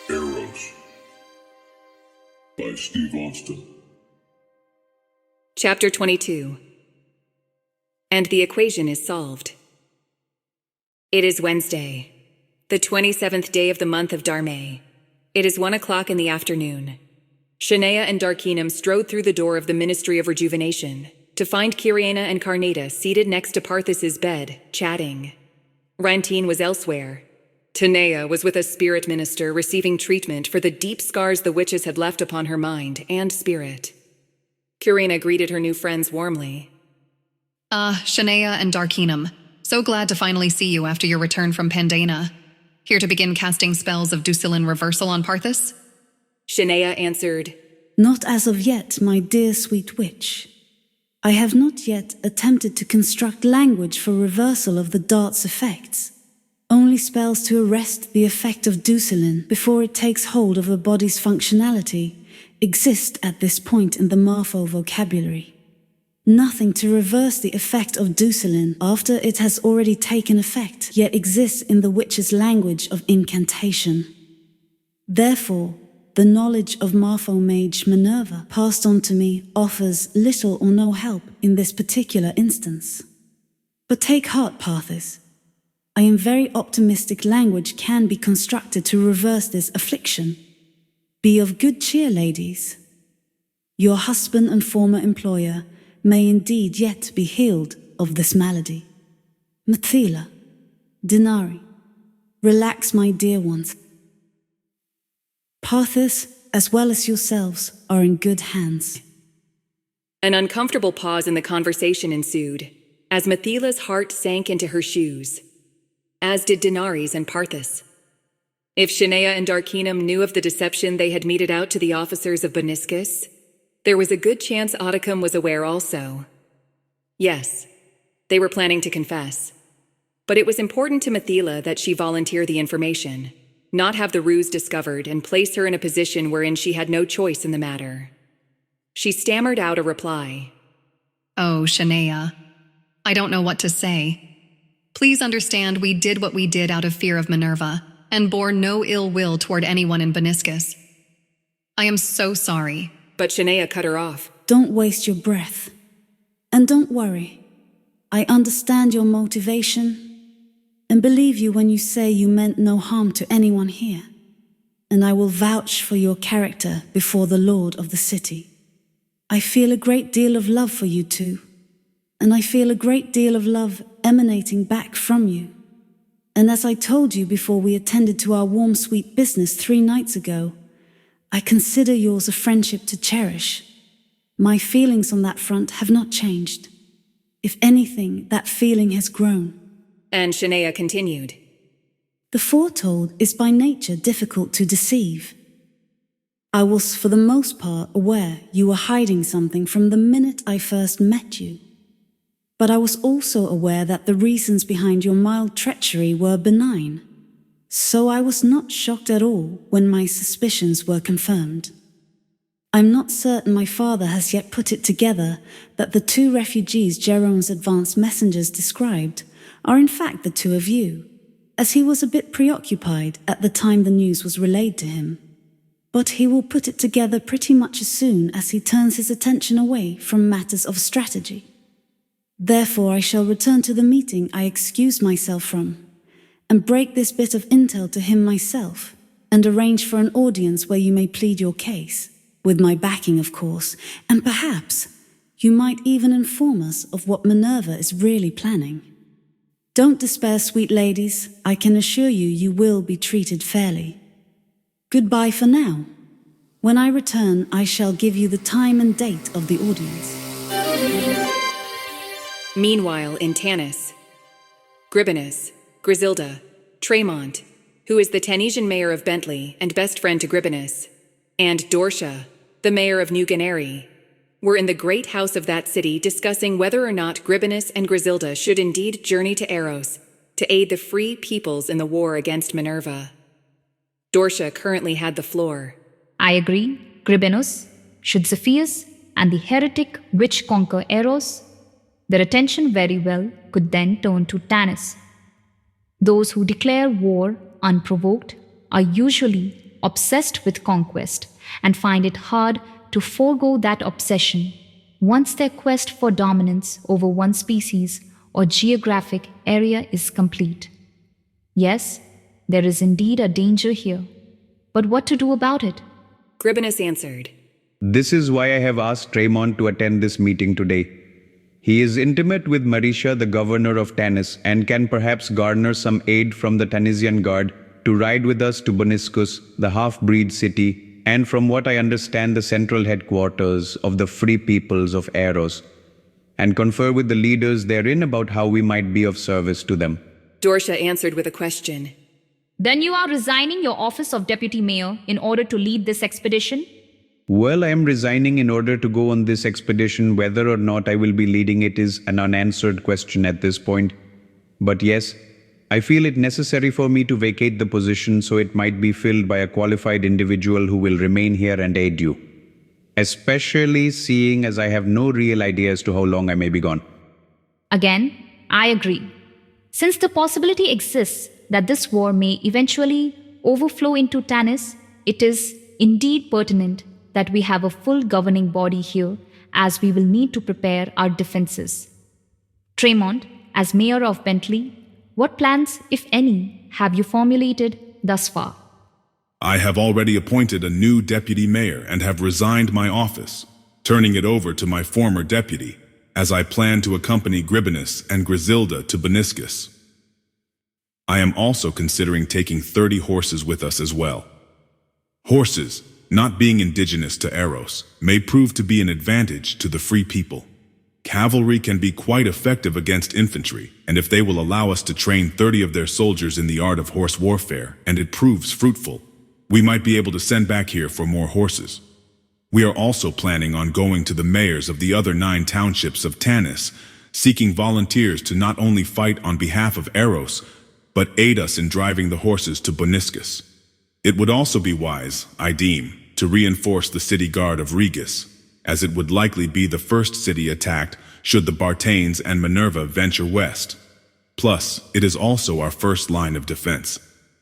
Aeros by Steve Austin. Chapter 22. And the equation is solved. It is Wednesday, the 27th day of the month of Dharme. It is 1 o'clock in the afternoon. Shania and Darkinum strode through the door of the Ministry of Rejuvenation to find Kyriena and Karnata seated next to Parthas's bed, chatting. Rantine was elsewhere. Tanea was with a spirit minister receiving treatment for the deep scars the witches had left upon her mind and spirit. Kyriena greeted her new friends warmly. Shania and Darkinum, so glad to finally see you after your return from Pandana. Here to begin casting spells of Ducilin reversal on Parthas? Shania answered, Not as of yet, my dear sweet witch. I have not yet attempted to construct language for reversal of the dart's effects. Only spells to arrest the effect of Ducilin before it takes hold of a body's functionality exist at this point in the Marfo vocabulary. Nothing to reverse the effect of Ducilin after it has already taken effect, yet exists in the witch's language of incantation. Therefore, the knowledge of Marfo mage Minerva passed on to me offers little or no help in this particular instance. But take heart, Parthas. I am very optimistic language can be constructed to reverse this affliction. Be of good cheer, ladies. Your husband and former employer may indeed yet be healed of this malady. Mathila, Dinari, relax, my dear ones. Parthas, as well as yourselves, are in good hands. An uncomfortable pause in the conversation ensued, as Mathila's heart sank into her shoes, as did Dinari's and Parthas. If Shania and Darkinum knew of the deception they had meted out to the officers of Beniscus, there was a good chance Oticum was aware also. Yes, they were planning to confess. But it was important to Mathila that she volunteer the information, not have the ruse discovered and place her in a position wherein she had no choice in the matter. She stammered out a reply. Oh, Shania, I don't know what to say. Please understand we did what we did out of fear of Minerva, and bore no ill will toward anyone in Beniscus. I am so sorry. But Shania cut her off. Don't waste your breath. And don't worry. I understand your motivation, and believe you when you say you meant no harm to anyone here. And I will vouch for your character before the Lord of the city. I feel a great deal of love for you two, and I feel a great deal of love emanating back from you. And as I told you before we attended to our warm, sweet business 3 nights ago, I consider yours a friendship to cherish. My feelings on that front have not changed. If anything, that feeling has grown. And Shania continued. The foretold is by nature difficult to deceive. I was for the most part aware you were hiding something from the minute I first met you. But I was also aware that the reasons behind your mild treachery were benign. So I was not shocked at all when my suspicions were confirmed. I'm not certain my father has yet put it together that the 2 refugees Jerome's advanced messengers described are in fact the 2 of you, as he was a bit preoccupied at the time the news was relayed to him. But he will put it together pretty much as soon as he turns his attention away from matters of strategy. Therefore I shall return to the meeting I excused myself from, and break this bit of intel to him myself, and arrange for an audience where you may plead your case, with my backing of course, and perhaps you might even inform us of what Minerva is really planning. Don't despair, sweet ladies, I can assure you you will be treated fairly. Goodbye for now. When I return, I shall give you the time and date of the audience. Meanwhile, in Tanis, Gribinus, Griselda, Tremont, who is the Tanesian mayor of Bentley and best friend to Gribinus, and Dorsha, the mayor of New Ganeri, were in the great house of that city discussing whether or not Gribinus and Griselda should indeed journey to Aeros to aid the free peoples in the war against Minerva. Dorsha currently had the floor. I agree, Gribinus. Should Zephyrs and the heretic witch conquer Aeros, their attention very well could then turn to Tanis. Those who declare war unprovoked are usually obsessed with conquest, and find it hard to forego that obsession once their quest for dominance over one species or geographic area is complete. Yes, there is indeed a danger here, but what to do about it? Gribinus answered. This is why I have asked Tremont to attend this meeting today. He is intimate with Marisha, the governor of Tanis, and can perhaps garner some aid from the Tanisian guard to ride with us to Boniscus, the half-breed city, and from what I understand the central headquarters of the free peoples of Aeros, and confer with the leaders therein about how we might be of service to them. Dorsha answered with a question. Then you are resigning your office of deputy mayor in order to lead this expedition? Well, I am resigning in order to go on this expedition. Whether or not I will be leading it is an unanswered question at this point. But yes, I feel it necessary for me to vacate the position so it might be filled by a qualified individual who will remain here and aid you. Especially seeing as I have no real idea as to how long I may be gone. Again, I agree. Since the possibility exists that this war may eventually overflow into Tanis, it is indeed pertinent that we have a full governing body here, as we will need to prepare our defenses. Tremont, as mayor of Bentley, what plans, if any, have you formulated thus far? I have already appointed a new deputy mayor and have resigned my office, turning it over to my former deputy, as I plan to accompany Gribinus and Griselda to Boniscus. I am also considering taking 30 horses with us as well. Horses, not being indigenous to Aeros, may prove to be an advantage to the free people. Cavalry can be quite effective against infantry, and if they will allow us to train 30 of their soldiers in the art of horse warfare, and it proves fruitful, we might be able to send back here for more horses. We are also planning on going to the mayors of the other 9 townships of Tanis, seeking volunteers to not only fight on behalf of Aeros, but aid us in driving the horses to Boniscus. It would also be wise, I deem, to reinforce the city guard of Regus, as it would likely be the first city attacked should the Bartanes and Minerva venture west. Plus, it is also our first line of defense,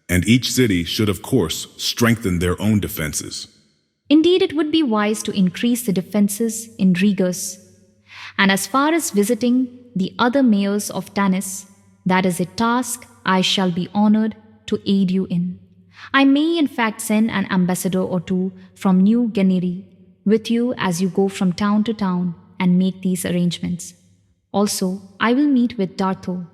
and each city should of course strengthen their own defenses. Indeed, it would be wise to increase the defenses in Regus. And as far as visiting the other mayors of Tanis, that is a task I shall be honored to aid you in. I may in fact send an ambassador or two from New Guinea with you as you go from town to town and make these arrangements. Also, I will meet with Dartho,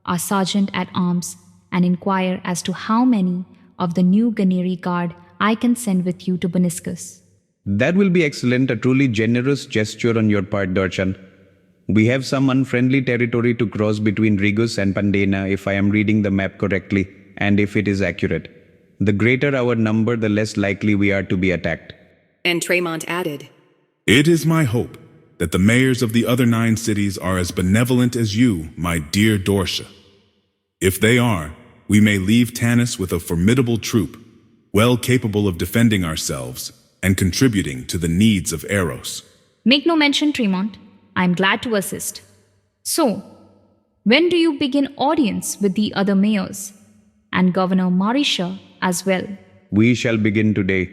our sergeant at arms, and inquire as to how many of the New Guinea guard I can send with you to Boniscus. That will be excellent, a truly generous gesture on your part, Darshan. We have some unfriendly territory to cross between Regus and Pandena if I am reading the map correctly and if it is accurate. The greater our number, the less likely we are to be attacked. And Tremont added, It is my hope that the mayors of the other 9 cities are as benevolent as you, my dear Dorsha. If they are, we may leave Tanis with a formidable troop, well capable of defending ourselves and contributing to the needs of Aeros. Make no mention, Tremont. I am glad to assist. So, when do you begin audience with the other mayors and Governor Marisha as well? We shall begin today.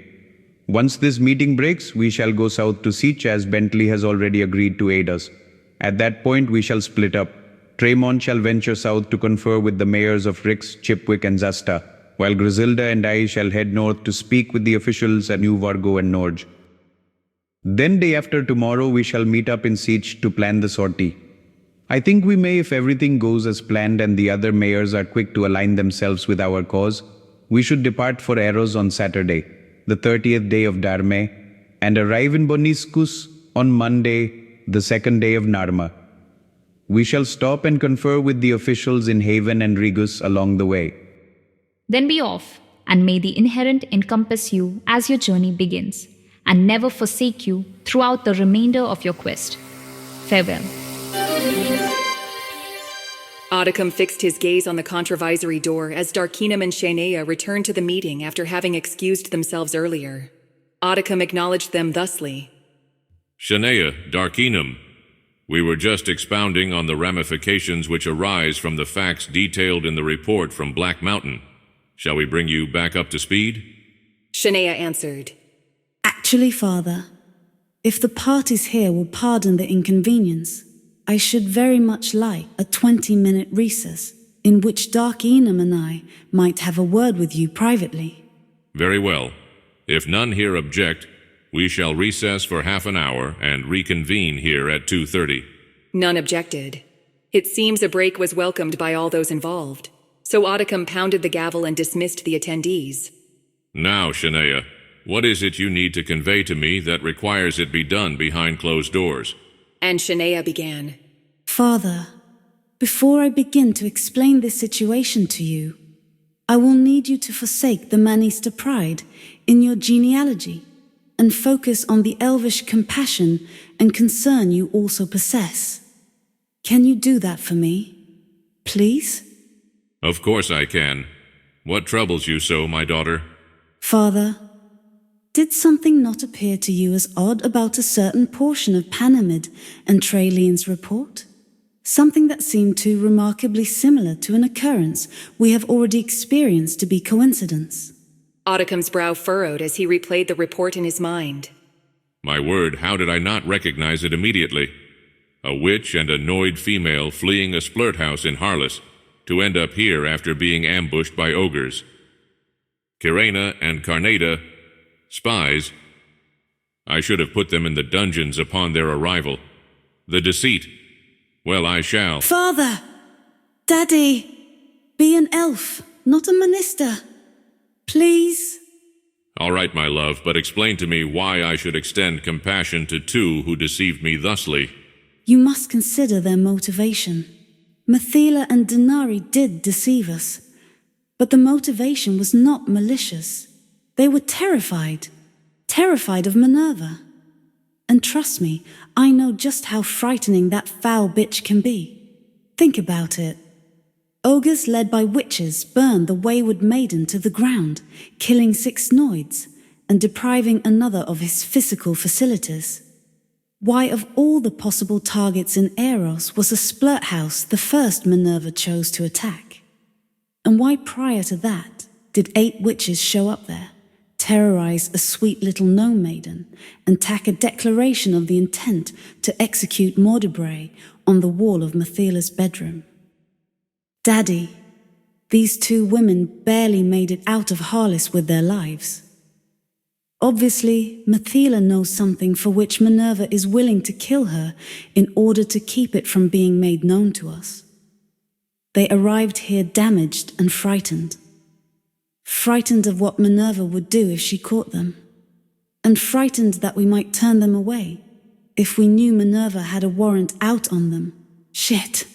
Once this meeting breaks, we shall go south to Siege as Bentley has already agreed to aid us. At that point, we shall split up. Tremont shall venture south to confer with the mayors of Rix, Chipwick and Zasta, while Griselda and I shall head north to speak with the officials at New Vargo and Norge. Then day after tomorrow, we shall meet up in Siege to plan the sortie. I think we may, if everything goes as planned and the other mayors are quick to align themselves with our cause, we should depart for Aeros on Saturday, the 30th day of Darme, and arrive in Boniscus on Monday, the 2nd day of Narma. We shall stop and confer with the officials in Haven and Regus along the way. Then be off, and may the inherent encompass you as your journey begins, and never forsake you throughout the remainder of your quest. Farewell. Oddicum fixed his gaze on the contravisory door as Darkinum and Shania returned to the meeting after having excused themselves earlier. Oddicum acknowledged them thusly. Shania, Darkinum, we were just expounding on the ramifications which arise from the facts detailed in the report from Black Mountain. Shall we bring you back up to speed? Shanaea answered. Actually, Father, if the parties here will pardon the inconvenience, I should very much like a 20-minute recess in which Dark Enum and I might have a word with you privately. Very well. If none here object, we shall recess for half an hour and reconvene here at 2:30. None objected. It seems a break was welcomed by all those involved, so Oddicombe pounded the gavel and dismissed the attendees. Now, Shanaea, what is it you need to convey to me that requires it be done behind closed doors? And Shanaea began. Father, before I begin to explain this situation to you, I will need you to forsake the Manister pride in your genealogy and focus on the elvish compassion and concern you also possess. Can you do that for me? Please? Of course I can. What troubles you so, my daughter? Father, did something not appear to you as odd about a certain portion of Panamid and Trailene's report? Something that seemed too remarkably similar to an occurrence we have already experienced to be coincidence. Oddicombe's brow furrowed as he replayed the report in his mind. My word, how did I not recognize it immediately? A witch and a annoyed female fleeing a splurt house in Harless to end up here after being ambushed by ogres. Kyrena and Carnada, spies. I should have put them in the dungeons upon their arrival. The deceit. Well, I shall. Father! Daddy! Be an elf, not a minister. Please? All right, my love, but explain to me why I should extend compassion to two who deceived me thusly. You must consider their motivation. Mithila and Denari did deceive us, but the motivation was not malicious. They were terrified of Minerva. And trust me, I know just how frightening that foul bitch can be. Think about it. Ogres led by witches burned the wayward maiden to the ground, killing 6 Noids and depriving another of his physical facilities. Why, of all the possible targets in Aeros, was a splurt house the first Minerva chose to attack? And why prior to that did 8 witches show up there, terrorize a sweet little gnome maiden, and tack a declaration of the intent to execute Mordebray on the wall of Mithila's bedroom? Daddy, these 2 women barely made it out of Harless with their lives. Obviously, Mithila knows something for which Minerva is willing to kill her in order to keep it from being made known to us. They arrived here damaged and frightened. Frightened of what Minerva would do if she caught them. And frightened that we might turn them away if we knew Minerva had a warrant out on them. Shit.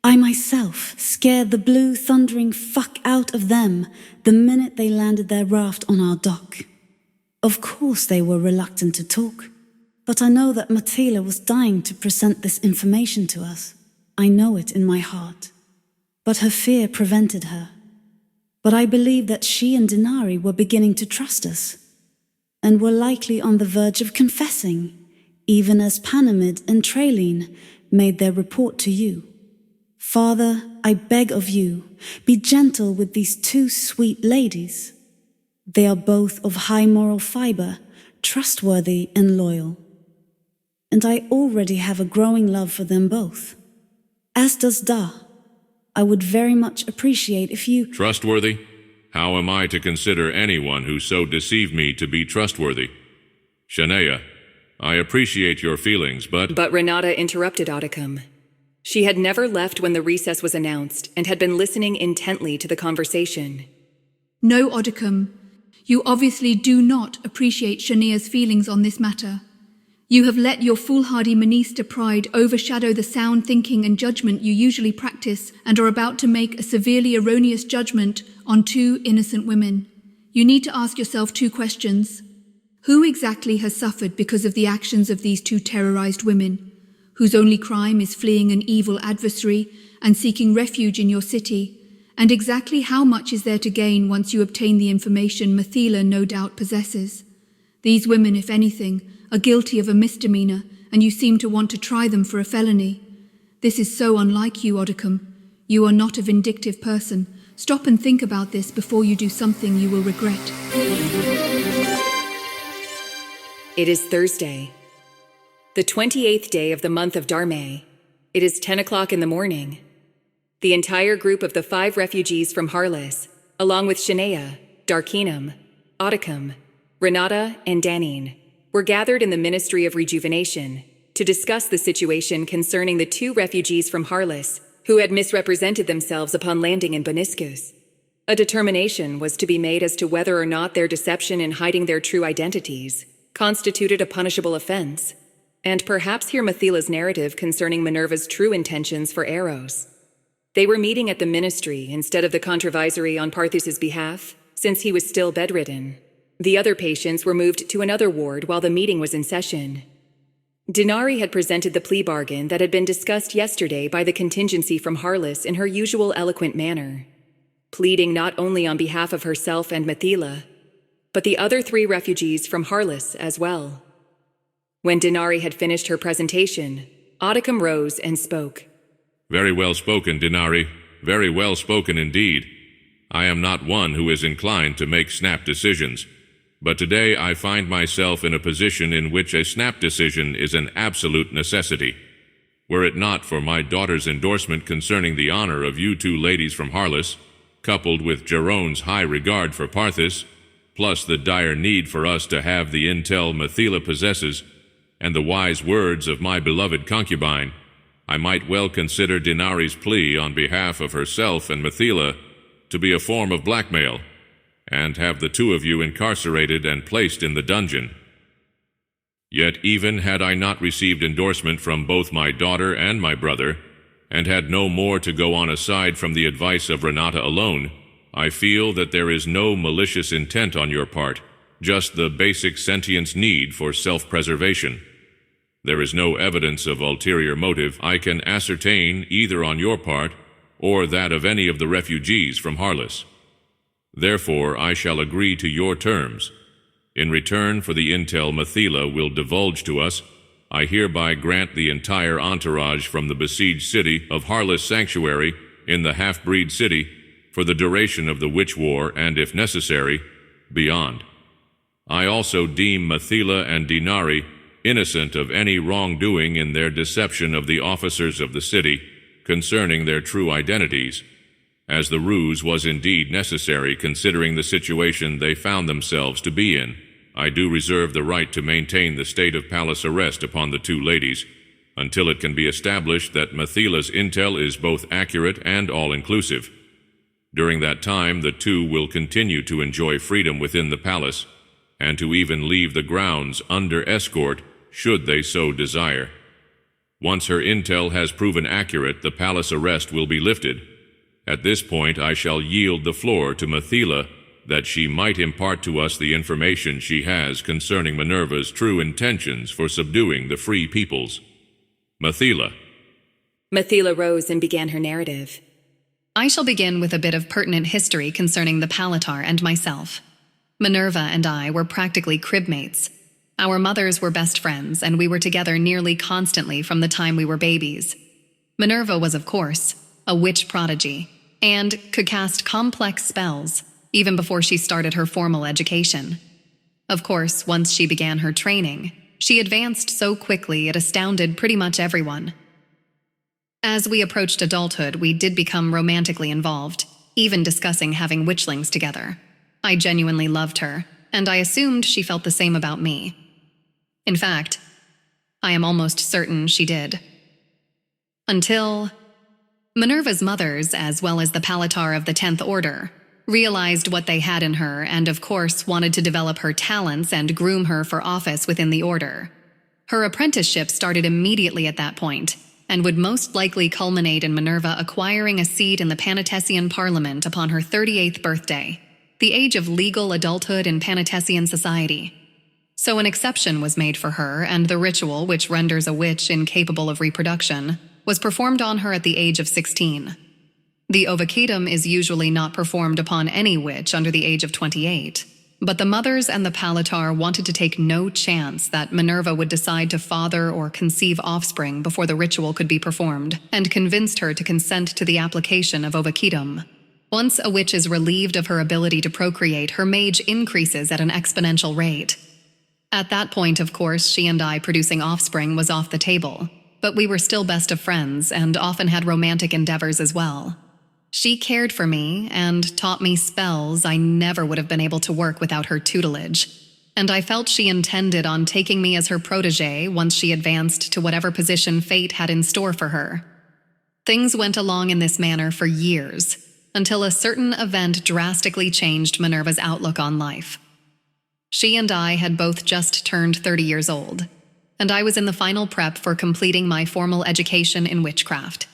I myself scared the blue thundering fuck out of them the minute they landed their raft on our dock. Of course they were reluctant to talk, but I know that Mithila was dying to present this information to us. I know it in my heart. But her fear prevented her. But I believe that she and Denari were beginning to trust us, and were likely on the verge of confessing, even as Panamid and Trailene made their report to you. Father, I beg of you, be gentle with these 2 sweet ladies. They are both of high moral fiber, trustworthy and loyal. And I already have a growing love for them both. As does Da. I would very much appreciate if you— Trustworthy? How am I to consider anyone who so deceived me to be trustworthy? Shanaea, I appreciate your feelings, but— But Renata interrupted Oddicombe. She had never left when the recess was announced and had been listening intently to the conversation. No, Oddicombe. You obviously do not appreciate Shanaea's feelings on this matter. You have let your foolhardy Minister pride overshadow the sound thinking and judgment you usually practice and are about to make a severely erroneous judgment on 2 innocent women. You need to ask yourself 2 questions. Who exactly has suffered because of the actions of these 2 terrorized women, whose only crime is fleeing an evil adversary and seeking refuge in your city? And exactly how much is there to gain once you obtain the information Mithila no doubt possesses? These women, if anything, are guilty of a misdemeanor, and you seem to want to try them for a felony. This is so unlike you, Oddicombe. You are not a vindictive person. Stop and think about this before you do something you will regret. It is Thursday, the 28th day of the month of Dharme. It is 10 o'clock in the morning. The entire group of the 5 refugees from Harlis, along with Shania, Darkinum, Oticum, Renata, and Danine, were gathered in the Ministry of Rejuvenation to discuss the situation concerning the 2 refugees from Harlis who had misrepresented themselves upon landing in Boniscus. A determination was to be made as to whether or not their deception in hiding their true identities constituted a punishable offense, and perhaps hear Methila's narrative concerning Minerva's true intentions for Aeros. They were meeting at the ministry instead of the controvisory on Parthus's behalf, since he was still bedridden. The other patients were moved to another ward while the meeting was in session. Dinari had presented the plea bargain that had been discussed yesterday by the contingency from Harlis in her usual eloquent manner, pleading not only on behalf of herself and Methila, but the other 3 refugees from Harlis as well. When Dinari had finished her presentation, Oticum rose and spoke. Very well spoken, Dinari. Very well spoken indeed. I am not one who is inclined to make snap decisions, but today I find myself in a position in which a snap decision is an absolute necessity. Were it not for my daughter's endorsement concerning the honor of you 2 ladies from Harlis, coupled with Geron's high regard for Parthus, plus the dire need for us to have the intel Methila possesses, and the wise words of my beloved concubine, I might well consider Dinari's plea on behalf of herself and Methila to be a form of blackmail, and have the 2 of you incarcerated and placed in the dungeon. Yet even had I not received endorsement from both my daughter and my brother, and had no more to go on aside from the advice of Renata alone, I feel that there is no malicious intent on your part, just the basic sentience need for self-preservation. There is no evidence of ulterior motive I can ascertain either on your part or that of any of the refugees from Harlis. Therefore, I shall agree to your terms. In return for the intel Methila will divulge to us, I hereby grant the entire entourage from the besieged city of Harlis Sanctuary in the half-breed city for the duration of the witch war and, if necessary, beyond. I also deem Methila and Dinari innocent of any wrongdoing in their deception of the officers of the city concerning their true identities, as the ruse was indeed necessary considering the situation they found themselves to be in. I do reserve the right to maintain the state of palace arrest upon the 2 ladies until it can be established that Methila's intel is both accurate and all-inclusive. During that time, the 2 will continue to enjoy freedom within the palace, and to even leave the grounds under escort should they so desire. Once her intel has proven accurate, the palace arrest will be lifted. At this point, I shall yield the floor to Methila that she might impart to us the information she has concerning Minerva's true intentions for subduing the free peoples. Methila. Methila rose and began her narrative. I shall begin with a bit of pertinent history concerning the Palatar and myself. Minerva and I were practically cribmates. Our mothers were best friends, and we were together nearly constantly from the time we were babies. Minerva was, of course, a witch prodigy, and could cast complex spells, even before she started her formal education. Of course, once she began her training, she advanced so quickly it astounded pretty much everyone. As we approached adulthood, we did become romantically involved, even discussing having witchlings together. I genuinely loved her, and I assumed she felt the same about me. In fact, I am almost certain she did. Until Minerva's mothers, as well as the Palatar of the 10th Order, realized what they had in her and, of course, wanted to develop her talents and groom her for office within the Order. Her apprenticeship started immediately at that point, and would most likely culminate in Minerva acquiring a seat in the Panatessian Parliament upon her 38th birthday, the age of legal adulthood in Panatessian society. So an exception was made for her, and the ritual, which renders a witch incapable of reproduction, was performed on her at the age of 16. The ovicidum is usually not performed upon any witch under the age of 28, but the mothers and the Palatar wanted to take no chance that Minerva would decide to father or conceive offspring before the ritual could be performed, and convinced her to consent to the application of ovicidum. Once a witch is relieved of her ability to procreate, her mage increases at an exponential rate. At that point, of course, she and I producing offspring was off the table, but we were still best of friends and often had romantic endeavors as well. She cared for me and taught me spells I never would have been able to work without her tutelage, and I felt she intended on taking me as her protégé once she advanced to whatever position fate had in store for her. Things went along in this manner for years, until a certain event drastically changed Minerva's outlook on life. She and I had both just turned 30 years old, and I was in the final prep for completing my formal education in witchcraft.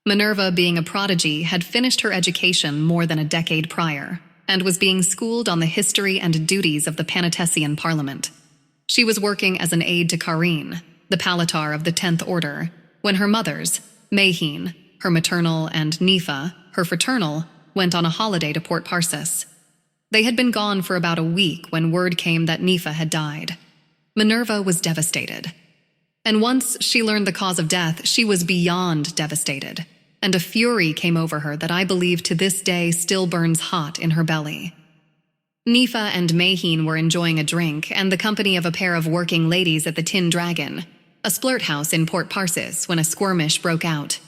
Minerva, being a prodigy, had finished her education more than a decade prior, and was being schooled on the history and duties of the Panetessian Parliament. She was working as an aide to Karine, the Palatar of the 10th Order, when her mothers, Mahine, her maternal, and Nifa, her fraternal, went on a holiday to Port Parsis. They had been gone for about a week when word came that Nifa had died. Minerva was devastated. And once she learned the cause of death, she was beyond devastated, and a fury came over her that I believe to this day still burns hot in her belly. Nifa and Mahine were enjoying a drink and the company of a pair of working ladies at the Tin Dragon, a splurt house in Port Parsis, when a skirmish broke out.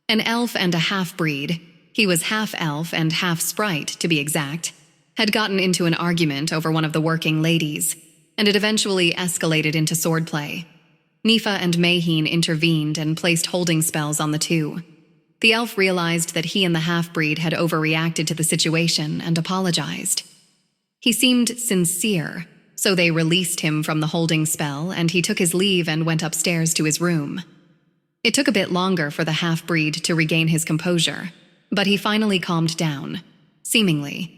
An elf and a half-breed, he was half-elf and half-sprite to be exact, had gotten into an argument over one of the working ladies, and it eventually escalated into swordplay. Nifa and Mahine intervened and placed holding spells on the two. The elf realized that he and the half-breed had overreacted to the situation and apologized. He seemed sincere, so they released him from the holding spell and he took his leave and went upstairs to his room. It took a bit longer for the half-breed to regain his composure, but he finally calmed down, seemingly,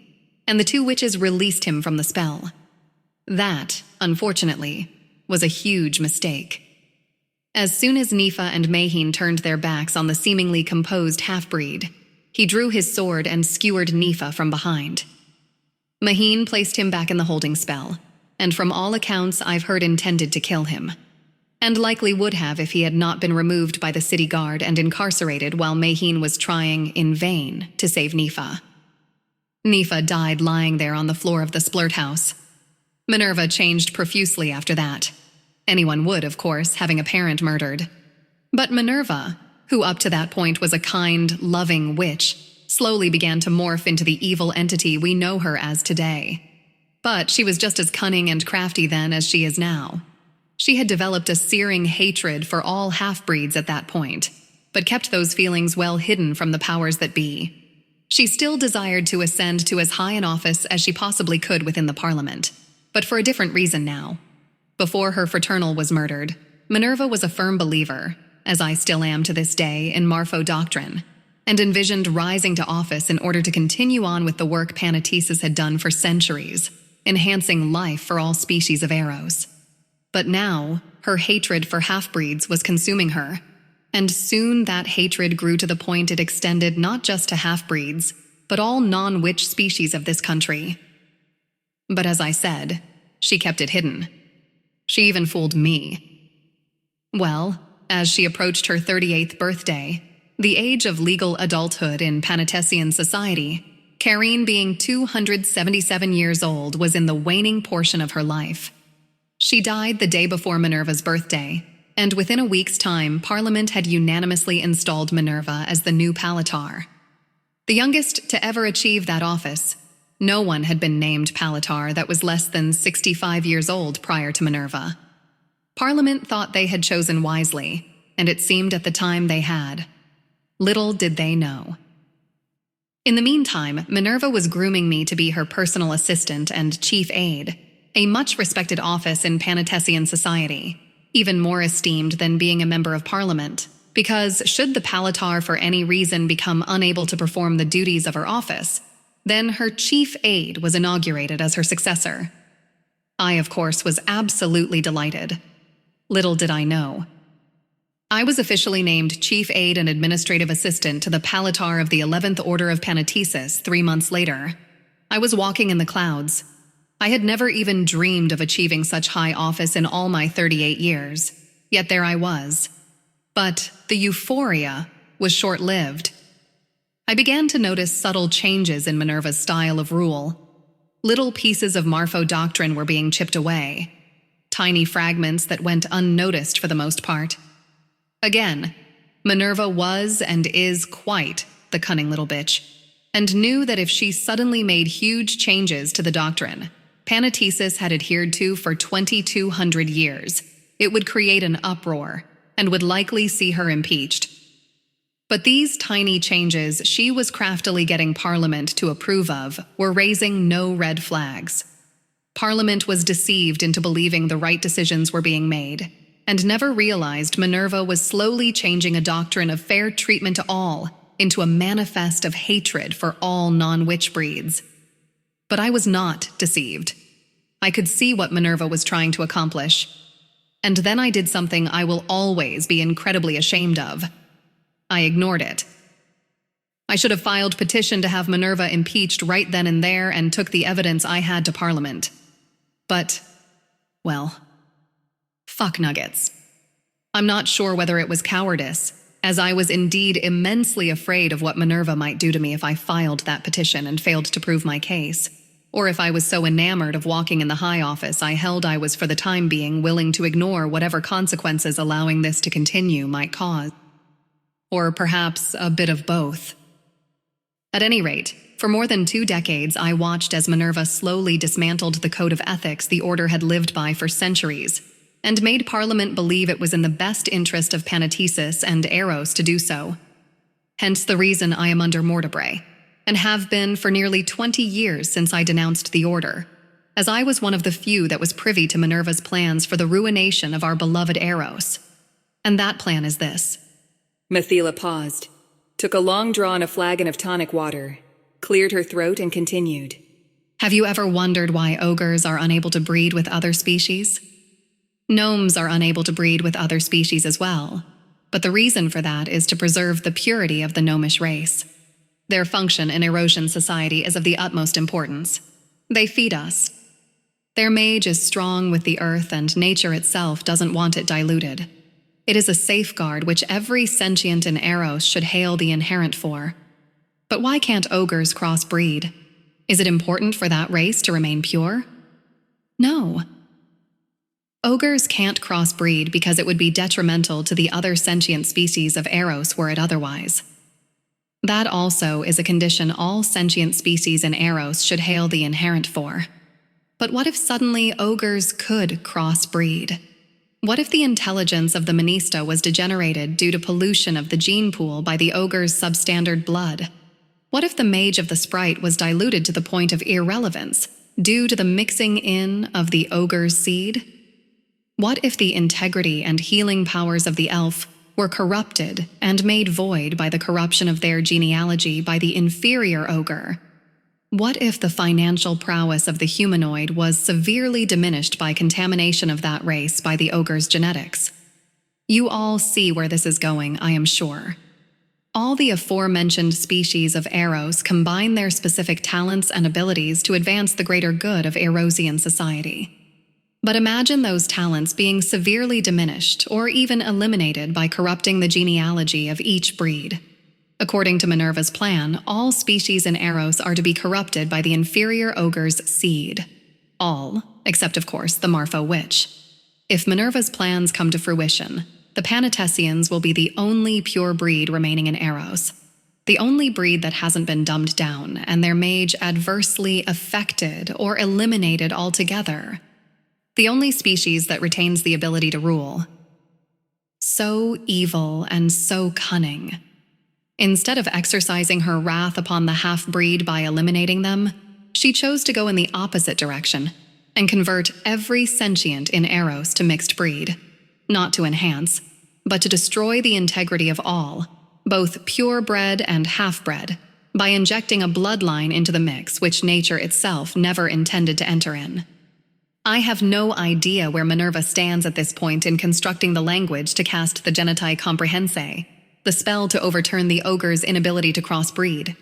and the two witches released him from the spell. That, unfortunately, was a huge mistake. As soon as Nifa and Mahine turned their backs on the seemingly composed half-breed, he drew his sword and skewered Nifa from behind. Mahine placed him back in the holding spell, and from all accounts I've heard intended to kill him, and likely would have if he had not been removed by the city guard and incarcerated while Mahine was trying, in vain, to save Nifa. Nifa died lying there on the floor of the splurt house. Minerva changed profusely after that. Anyone would, of course, having a parent murdered. But Minerva, who up to that point was a kind, loving witch, slowly began to morph into the evil entity we know her as today. But she was just as cunning and crafty then as she is now. She had developed a searing hatred for all half-breeds at that point, but kept those feelings well hidden from the powers that be. She still desired to ascend to as high an office as she possibly could within the Parliament, but for a different reason now. Before her fraternal was murdered, Minerva was a firm believer, as I still am to this day, in Marfo doctrine, and envisioned rising to office in order to continue on with the work Panetesis had done for centuries, enhancing life for all species of Aeros. But now, her hatred for half-breeds was consuming her, and soon that hatred grew to the point it extended not just to half-breeds, but all non-witch species of this country. But as I said, she kept it hidden. She even fooled me. Well, as she approached her 38th birthday, the age of legal adulthood in Panetessian society, Karine, being 277 years old, was in the waning portion of her life. She died the day before Minerva's birthday, and within a week's time, Parliament had unanimously installed Minerva as the new Palatar. The youngest to ever achieve that office, no one had been named Palatar that was less than 65 years old prior to Minerva. Parliament thought they had chosen wisely, and it seemed at the time they had. Little did they know. In the meantime, Minerva was grooming me to be her personal assistant and chief aide, a much-respected office in Panetessian society, even more esteemed than being a member of Parliament, because should the Palatar for any reason become unable to perform the duties of her office, then her chief aide was inaugurated as her successor. I, of course, was absolutely delighted. Little did I know. I was officially named chief aide and administrative assistant to the Palatar of the 11th Order of Panetesis 3 months later. I was walking in the clouds. I had never even dreamed of achieving such high office in all my 38 years, yet there I was. But the euphoria was short-lived. I began to notice subtle changes in Minerva's style of rule. Little pieces of Marfo doctrine were being chipped away, tiny fragments that went unnoticed for the most part. Again, Minerva was and is quite the cunning little bitch, and knew that if she suddenly made huge changes to the doctrine Panathesis had adhered to for 2,200 years, it would create an uproar and would likely see her impeached. But these tiny changes she was craftily getting Parliament to approve of were raising no red flags. Parliament was deceived into believing the right decisions were being made, and never realized Minerva was slowly changing a doctrine of fair treatment to all into a manifest of hatred for all non-witch breeds. But I was not deceived. I could see what Minerva was trying to accomplish. And then I did something I will always be incredibly ashamed of. I ignored it. I should have filed petition to have Minerva impeached right then and there and took the evidence I had to Parliament. But, well, fuck nuggets. I'm not sure whether it was cowardice, as I was indeed immensely afraid of what Minerva might do to me if I filed that petition and failed to prove my case, or if I was so enamored of walking in the high office I held I was for the time being willing to ignore whatever consequences allowing this to continue might cause. Or perhaps a bit of both. At any rate, for more than 2 decades I watched as Minerva slowly dismantled the code of ethics the Order had lived by for centuries, and made Parliament believe it was in the best interest of Panathesis and Aeros to do so. Hence the reason I am under mortebrae, and have been for nearly 20 years since I denounced the Order, as I was one of the few that was privy to Minerva's plans for the ruination of our beloved Aeros. And that plan is this. Mithila paused, took a long draw on a flagon of tonic water, cleared her throat and continued. Have you ever wondered why ogres are unable to breed with other species? Gnomes are unable to breed with other species as well, but the reason for that is to preserve the purity of the gnomish race. Their function in Aerosian society is of the utmost importance. They feed us. Their mage is strong with the earth, and nature itself doesn't want it diluted. It is a safeguard which every sentient in Aeros should hail the inherent for. But why can't ogres crossbreed? Is it important for that race to remain pure? No. Ogres can't crossbreed because it would be detrimental to the other sentient species of Aeros were it otherwise. That also is a condition all sentient species in Aeros should hail the inherent for. But what if suddenly ogres could crossbreed? What if the intelligence of the Minister was degenerated due to pollution of the gene pool by the ogre's substandard blood? What if the mage of the sprite was diluted to the point of irrelevance due to the mixing in of the ogre's seed? What if the integrity and healing powers of the elf were corrupted and made void by the corruption of their genealogy by the inferior ogre? What if the financial prowess of the humanoid was severely diminished by contamination of that race by the ogre's genetics? You all see where this is going, I am sure. All the aforementioned species of Aeros combine their specific talents and abilities to advance the greater good of Aerosian society. But imagine those talents being severely diminished or even eliminated by corrupting the genealogy of each breed. According to Minerva's plan, all species in Aeros are to be corrupted by the inferior ogre's seed. All, except of course the Marfo witch. If Minerva's plans come to fruition, the Panathesians will be the only pure breed remaining in Aeros. The only breed that hasn't been dumbed down and their mage adversely affected or eliminated altogether. The only species that retains the ability to rule. So evil and so cunning. Instead of exercising her wrath upon the half-breed by eliminating them, she chose to go in the opposite direction and convert every sentient in Aeros to mixed breed, not to enhance, but to destroy the integrity of all, both purebred and half-bred, by injecting a bloodline into the mix which nature itself never intended to enter in. I have no idea where Minerva stands at this point in constructing the language to cast the Genitai Comprehensae, the spell to overturn the ogre's inability to crossbreed.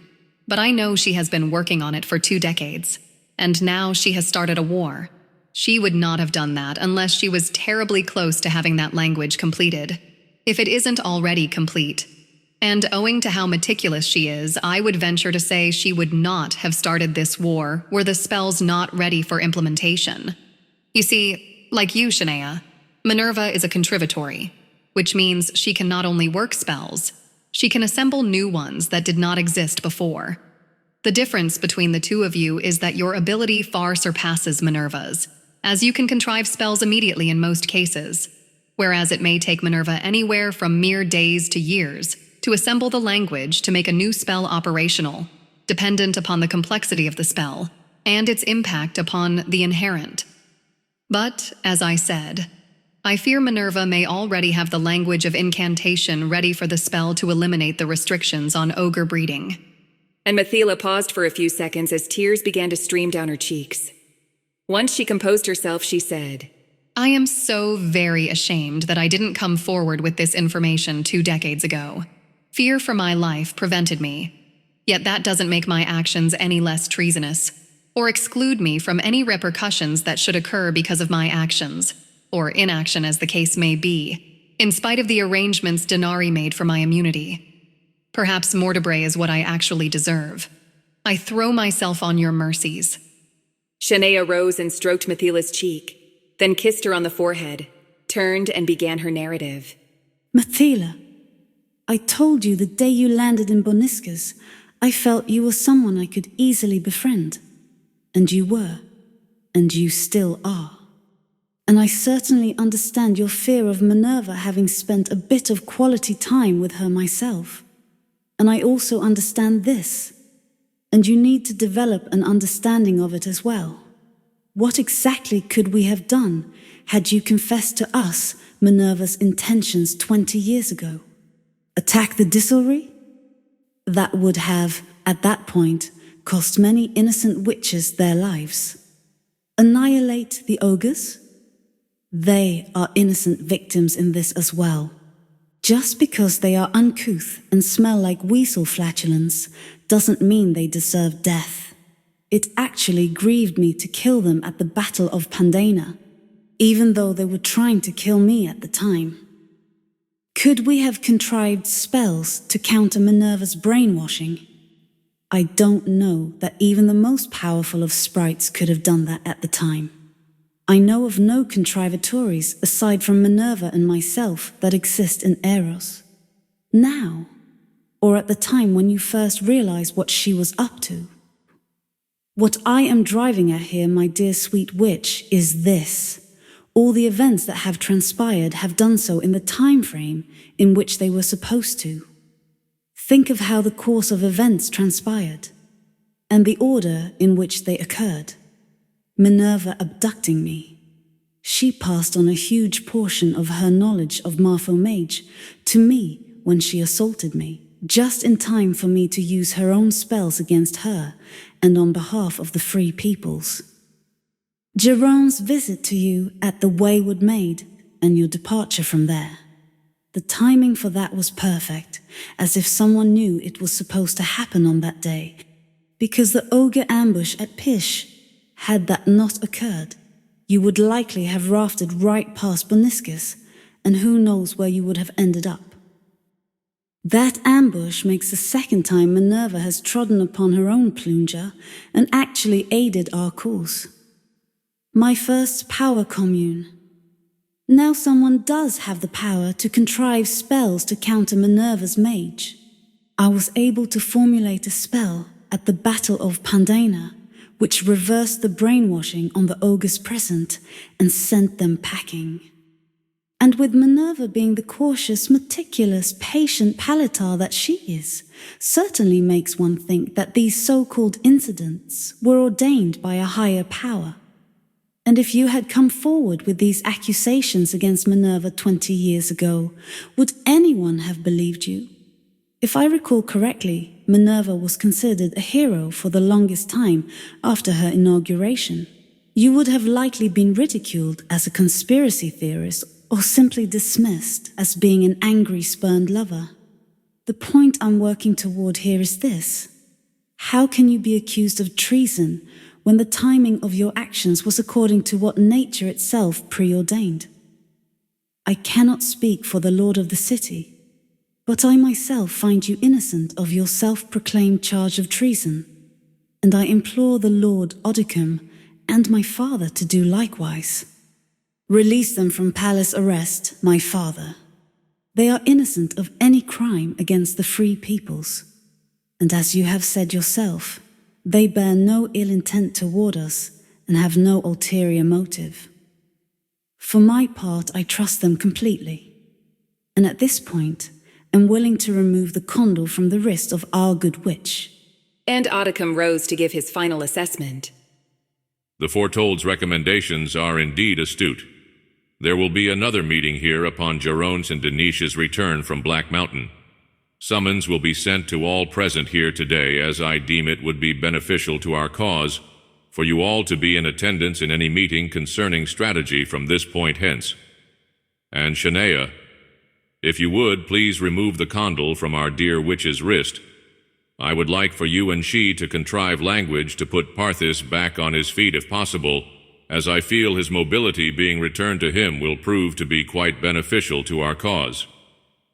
But I know she has been working on it for 2 decades, and now she has started a war. She would not have done that unless she was terribly close to having that language completed, if it isn't already complete. And owing to how meticulous she is, I would venture to say she would not have started this war were the spells not ready for implementation. You see, like you, Shania, Minerva is a contrivatory, which means she can not only work spells, she can assemble new ones that did not exist before. The difference between the two of you is that your ability far surpasses Minerva's, as you can contrive spells immediately in most cases, whereas it may take Minerva anywhere from mere days to years to assemble the language to make a new spell operational, dependent upon the complexity of the spell and its impact upon the inherent. But, as I said, I fear Minerva may already have the language of incantation ready for the spell to eliminate the restrictions on ogre breeding. And Mithila paused for a few seconds as tears began to stream down her cheeks. Once she composed herself, she said, I am so very ashamed that I didn't come forward with this information 2 decades ago. Fear for my life prevented me. Yet that doesn't make my actions any less treasonous, or exclude me from any repercussions that should occur because of my actions, or inaction as the case may be, in spite of the arrangements Denari made for my immunity. Perhaps mortibray is what I actually deserve. I throw myself on your mercies. Shania rose and stroked Mithila's cheek, then kissed her on the forehead, turned and began her narrative. Mithila, I told you the day you landed in Boniscus, I felt you were someone I could easily befriend. And you were. And you still are. And I certainly understand your fear of Minerva, having spent a bit of quality time with her myself. And I also understand this. And you need to develop an understanding of it as well. What exactly could we have done had you confessed to us Minerva's intentions 20 years ago? Attack the Disselry? That would have, at that point, cost many innocent witches their lives. Annihilate the ogres? They are innocent victims in this as well. Just because they are uncouth and smell like weasel flatulence doesn't mean they deserve death. It actually grieved me to kill them at the Battle of Pandana, even though they were trying to kill me at the time. Could we have contrived spells to counter Minerva's brainwashing? I don't know that even the most powerful of sprites could have done that at the time. I know of no contrivatories aside from Minerva and myself that exist in Aeros. Now, or at the time when you first realized what she was up to. What I am driving at here, my dear sweet witch, is this. All the events that have transpired have done so in the time frame in which they were supposed to. Think of how the course of events transpired, and the order in which they occurred. Minerva abducting me. She passed on a huge portion of her knowledge of Morphomage to me when she assaulted me, just in time for me to use her own spells against her and on behalf of the free peoples. Jerome's visit to you at the Wayward Maid and your departure from there. The timing for that was perfect, as if someone knew it was supposed to happen on that day, because the ogre ambush at Pish, had that not occurred, you would likely have rafted right past Boniscus, and who knows where you would have ended up. That ambush makes the second time Minerva has trodden upon her own plunger and actually aided our cause. My first power commune. Now someone does have the power to contrive spells to counter Minerva's mage. I was able to formulate a spell at the Battle of Pandana, which reversed the brainwashing on the ogres present and sent them packing. And with Minerva being the cautious, meticulous, patient palatar that she is, certainly makes one think that these so-called incidents were ordained by a higher power. And if you had come forward with these accusations against Minerva 20 years ago, would anyone have believed you? If I recall correctly, Minerva was considered a hero for the longest time after her inauguration. You would have likely been ridiculed as a conspiracy theorist or simply dismissed as being an angry, spurned lover. The point I'm working toward here is this. How can you be accused of treason when the timing of your actions was according to what nature itself preordained? I cannot speak for the lord of the city, but I myself find you innocent of your self-proclaimed charge of treason, and I implore the Lord Odicum and my father to do likewise. Release them from palace arrest, my father. They are innocent of any crime against the free peoples. And as you have said yourself, they bear no ill intent toward us and have no ulterior motive. For my part, I trust them completely, and at this point, am willing to remove the condyle from the wrist of our good witch. And Oddicum rose to give his final assessment. The foretold's recommendations are indeed astute. There will be another meeting here upon Geron's and Denisha's return from Black Mountain. Summons will be sent to all present here today, as I deem it would be beneficial to our cause for you all to be in attendance in any meeting concerning strategy from this point hence. And Shanaea, if you would, please remove the condyle from our dear witch's wrist. I would like for you and she to contrive language to put Parthis back on his feet if possible, as I feel his mobility being returned to him will prove to be quite beneficial to our cause.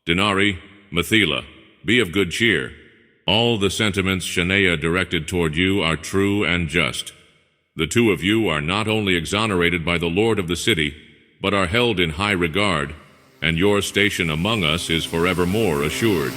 Denari, Mithila, be of good cheer. All the sentiments Shanaea directed toward you are true and just. The two of you are not only exonerated by the lord of the city, but are held in high regard, and your station among us is forevermore assured.